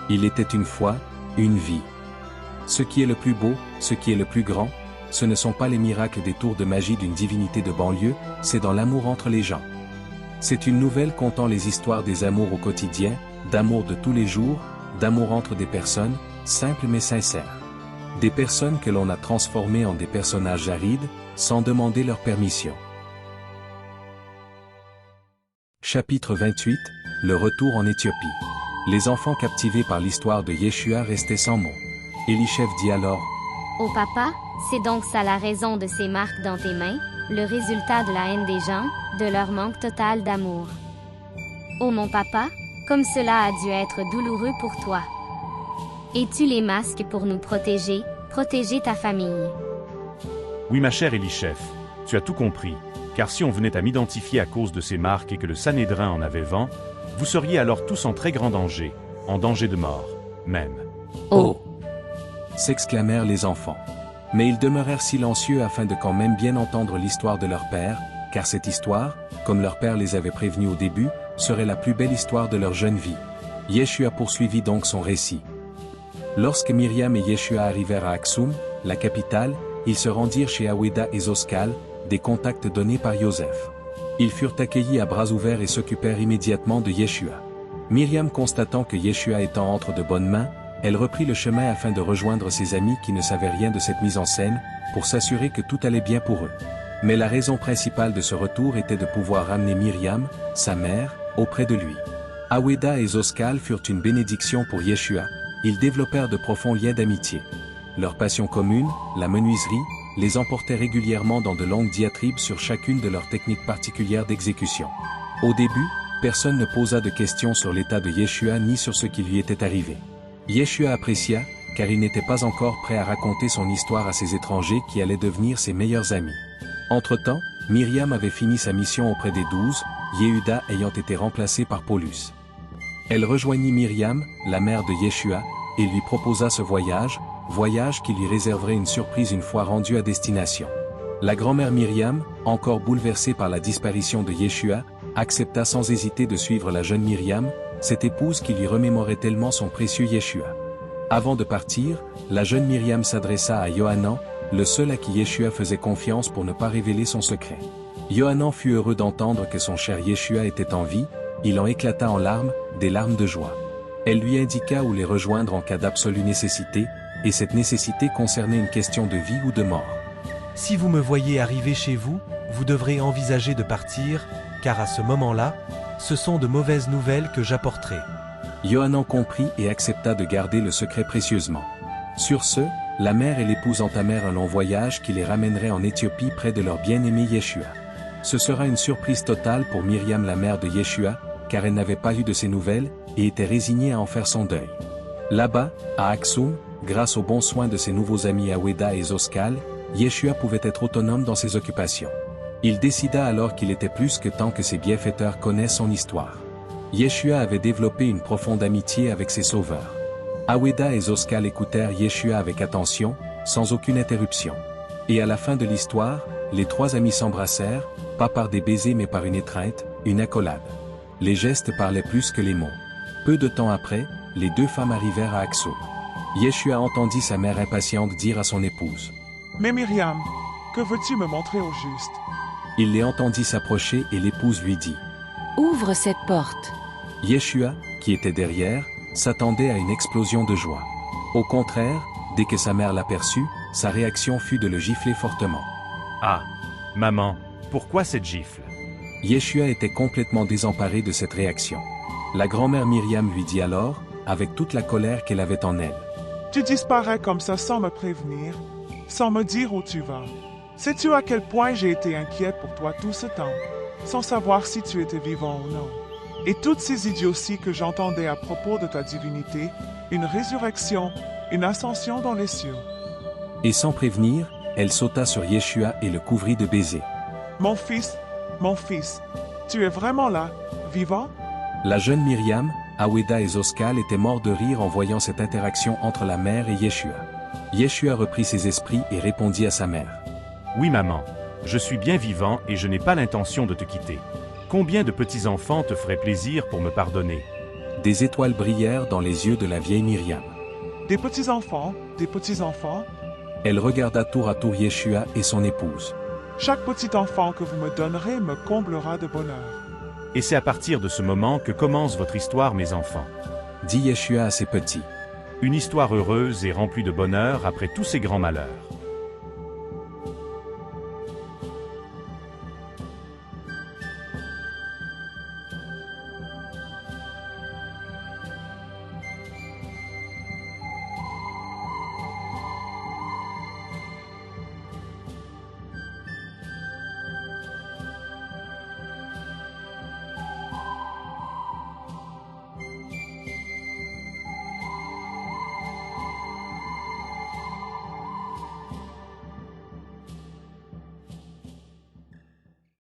Il était une fois, une vie. Ce qui est le plus beau, ce qui est le plus grand, ce ne sont pas les miracles des tours de magie d'une divinité de banlieue, c'est dans l'amour entre les gens. C'est une nouvelle contant les histoires des amours au quotidien, d'amour de tous les jours, d'amour entre des personnes, simples mais sincères. Des personnes que l'on a transformées en des personnages arides, sans demander leur permission. Chapitre 28, le retour en Éthiopie. Les enfants captivés par l'histoire de Yeshua restaient sans mots. Élichef dit alors: « Oh papa, c'est donc ça la raison de ces marques dans tes mains, le résultat de la haine des gens, de leur manque total d'amour. Oh mon papa, comme cela a dû être douloureux pour toi. Es-tu les masques pour nous protéger, protéger ta famille? » Oui ma chère Élichef, tu as tout compris, car si on venait à m'identifier à cause de ces marques et que le Sanhédrin en avait vent, vous seriez alors tous en très grand danger, en danger de mort, même. Oh! S'exclamèrent les enfants. Mais ils demeurèrent silencieux afin de quand même bien entendre l'histoire de leur père, car cette histoire, comme leur père les avait prévenus au début, serait la plus belle histoire de leur jeune vie. Yeshua poursuivit donc son récit. Lorsque Myriam et Yeshua arrivèrent à Aksum, la capitale, ils se rendirent chez Aweda et Zoskal, des contacts donnés par Joseph. Ils furent accueillis à bras ouverts et s'occupèrent immédiatement de Yeshua. Myriam constatant que Yeshua étant entre de bonnes mains, elle reprit le chemin afin de rejoindre ses amis qui ne savaient rien de cette mise en scène, pour s'assurer que tout allait bien pour eux. Mais la raison principale de ce retour était de pouvoir ramener Myriam, sa mère, auprès de lui. Aweda et Zoskal furent une bénédiction pour Yeshua, ils développèrent de profonds liens d'amitié. Leur passion commune, la menuiserie, les emportait régulièrement dans de longues diatribes sur chacune de leurs techniques particulières d'exécution. Au début, personne ne posa de questions sur l'état de Yeshua ni sur ce qui lui était arrivé. Yeshua apprécia, car il n'était pas encore prêt à raconter son histoire à ces étrangers qui allaient devenir ses meilleurs amis. Entre-temps, Myriam avait fini sa mission auprès des 12, Yehuda ayant été remplacé par Paulus. Elle rejoignit Myriam, la mère de Yeshua, et lui proposa ce voyage qui lui réserverait une surprise une fois rendu à destination. La grand-mère Myriam, encore bouleversée par la disparition de Yeshua, accepta sans hésiter de suivre la jeune Myriam, cette épouse qui lui remémorait tellement son précieux Yeshua. Avant de partir, la jeune Myriam s'adressa à Yohanan, le seul à qui Yeshua faisait confiance pour ne pas révéler son secret. Yohanan fut heureux d'entendre que son cher Yeshua était en vie, il en éclata en larmes, des larmes de joie. Elle lui indiqua où les rejoindre en cas d'absolue nécessité, et cette nécessité concernait une question de vie ou de mort. Si vous me voyez arriver chez vous, vous devrez envisager de partir, car à ce moment-là, ce sont de mauvaises nouvelles que j'apporterai. Yohanan comprit et accepta de garder le secret précieusement. Sur ce, la mère et l'épouse entamèrent un long voyage qui les ramènerait en Éthiopie près de leur bien-aimé Yeshua. Ce sera une surprise totale pour Myriam la mère de Yeshua, car elle n'avait pas eu de ses nouvelles, et était résignée à en faire son deuil. Là-bas, à Aksum, grâce aux bons soins de ses nouveaux amis Aweda et Zoskal, Yeshua pouvait être autonome dans ses occupations. Il décida alors qu'il était plus que temps que ses bienfaiteurs connaissent son histoire. Yeshua avait développé une profonde amitié avec ses sauveurs. Aweda et Zoskal écoutèrent Yeshua avec attention, sans aucune interruption. Et à la fin de l'histoire, les trois amis s'embrassèrent, pas par des baisers mais par une étreinte, une accolade. Les gestes parlaient plus que les mots. Peu de temps après, les deux femmes arrivèrent à Aksum. Yeshua entendit sa mère impatiente dire à son épouse: « Mais Myriam, que veux-tu me montrer au juste ?» Il les entendit s'approcher et l'épouse lui dit: « Ouvre cette porte. » Yeshua, qui était derrière, s'attendait à une explosion de joie. Au contraire, dès que sa mère l'aperçut, sa réaction fut de le gifler fortement. « Ah, maman, pourquoi cette gifle ?» Yeshua était complètement désemparé de cette réaction. La grand-mère Myriam lui dit alors, avec toute la colère qu'elle avait en elle: « Tu disparais comme ça sans me prévenir, sans me dire où tu vas. Sais-tu à quel point j'ai été inquiète pour toi tout ce temps, sans savoir si tu étais vivant ou non? Et toutes ces idioties que j'entendais à propos de ta divinité, une résurrection, une ascension dans les cieux. » Et sans prévenir, elle sauta sur Yeshua et le couvrit de baisers. « Mon fils, tu es vraiment là, vivant? » La jeune Myriam, Aweda et Zoskal étaient morts de rire en voyant cette interaction entre la mère et Yeshua. Yeshua reprit ses esprits et répondit à sa mère: « Oui maman, je suis bien vivant et je n'ai pas l'intention de te quitter. Combien de petits-enfants te feraient plaisir pour me pardonner? Des étoiles brillèrent dans les yeux de la vieille Myriam. Des petits-enfants, des petits-enfants. Elle regarda tour à tour Yeshua et son épouse. Chaque petit enfant que vous me donnerez me comblera de bonheur. Et c'est à partir de ce moment que commence votre histoire, mes enfants. Dit Yeshua à ses petits. Une histoire heureuse et remplie de bonheur après tous ces grands malheurs.